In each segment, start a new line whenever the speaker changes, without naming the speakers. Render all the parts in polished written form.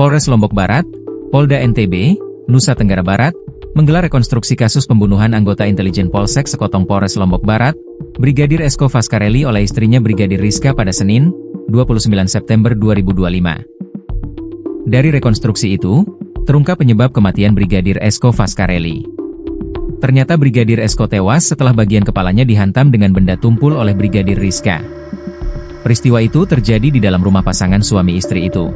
Polres Lombok Barat, Polda NTB, Nusa Tenggara Barat, menggelar rekonstruksi kasus pembunuhan anggota intelijen Polsek Sekotong Polres Lombok Barat, Brigadir Esko Faskareli oleh istrinya Brigadir Rizka pada Senin, 29 September 2025. Dari rekonstruksi itu, terungkap penyebab kematian Brigadir Esko Faskareli. Ternyata Brigadir Esko tewas setelah bagian kepalanya dihantam dengan benda tumpul oleh Brigadir Rizka. Peristiwa itu terjadi di dalam rumah pasangan suami istri itu.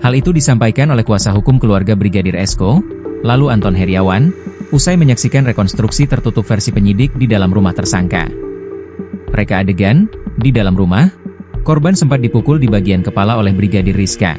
Hal itu disampaikan oleh kuasa hukum keluarga Brigadir Esko, lalu Anton Heriawan, usai menyaksikan rekonstruksi tertutup versi penyidik di dalam rumah tersangka. Reka adegan, di dalam rumah, korban sempat dipukul di bagian kepala oleh Brigadir Rizka.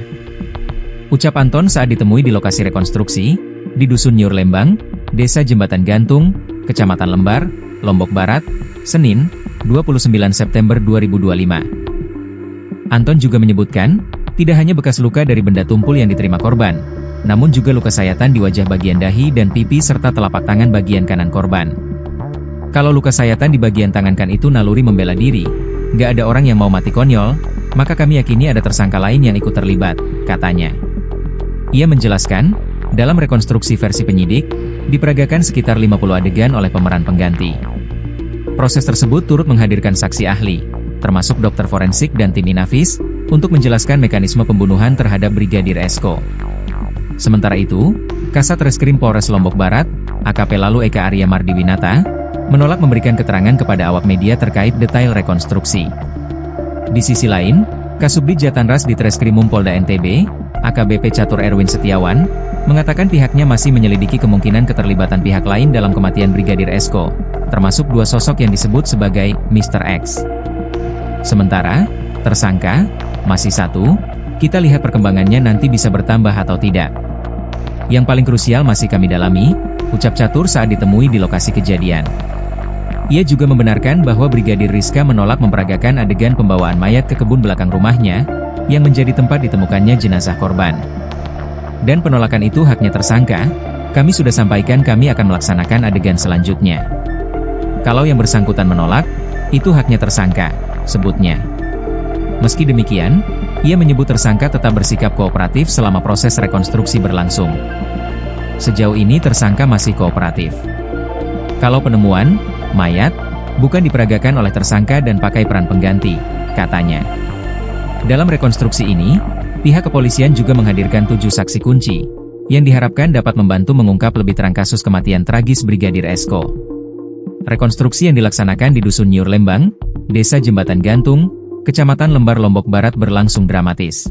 Ucap Anton saat ditemui di lokasi rekonstruksi, di Dusun Nyur Lembang, Desa Jembatan Gantung, Kecamatan Lembar, Lombok Barat, Senin, 29 September 2025. Anton juga menyebutkan, tidak hanya bekas luka dari benda tumpul yang diterima korban, namun juga luka sayatan di wajah bagian dahi dan pipi serta telapak tangan bagian kanan korban. Kalau luka sayatan di bagian tangan kan itu naluri membela diri, nggak ada orang yang mau mati konyol, maka kami yakini ada tersangka lain yang ikut terlibat, katanya. Ia menjelaskan, dalam rekonstruksi versi penyidik, diperagakan sekitar 50 adegan oleh pemeran pengganti. Proses tersebut turut menghadirkan saksi ahli, termasuk dokter forensik dan tim Inafis, untuk menjelaskan mekanisme pembunuhan terhadap Brigadir Esko. Sementara itu, Kasat Reskrim Polres Lombok Barat, AKP Lalu Eka Arya Mardiwinata, menolak memberikan keterangan kepada awak media terkait detail rekonstruksi. Di sisi lain, Kasubdit Jatanras Ditreskrimum Polda NTB, AKBP Catur Erwin Setiawan, mengatakan pihaknya masih menyelidiki kemungkinan keterlibatan pihak lain dalam kematian Brigadir Esko, termasuk dua sosok yang disebut sebagai Mr. X. Sementara, tersangka, masih satu, kita lihat perkembangannya nanti bisa bertambah atau tidak. Yang paling krusial masih kami dalami, ucap Catur saat ditemui di lokasi kejadian. Ia juga membenarkan bahwa Brigadir Rizka menolak memperagakan adegan pembawaan mayat ke kebun belakang rumahnya, yang menjadi tempat ditemukannya jenazah korban. Dan penolakan itu haknya tersangka, kami sudah sampaikan kami akan melaksanakan adegan selanjutnya. Kalau yang bersangkutan menolak, itu haknya tersangka, sebutnya. Meski demikian, ia menyebut tersangka tetap bersikap kooperatif selama proses rekonstruksi berlangsung. Sejauh ini tersangka masih kooperatif. Kalau penemuan mayat bukan diperagakan oleh tersangka dan pakai peran pengganti, katanya. Dalam rekonstruksi ini, pihak kepolisian juga menghadirkan 7 saksi kunci, yang diharapkan dapat membantu mengungkap lebih terang kasus kematian tragis Brigadir Esko. Rekonstruksi yang dilaksanakan di Dusun Nyur Lembang, Desa Jembatan Gantung, Kecamatan Lembar Lombok Barat berlangsung dramatis.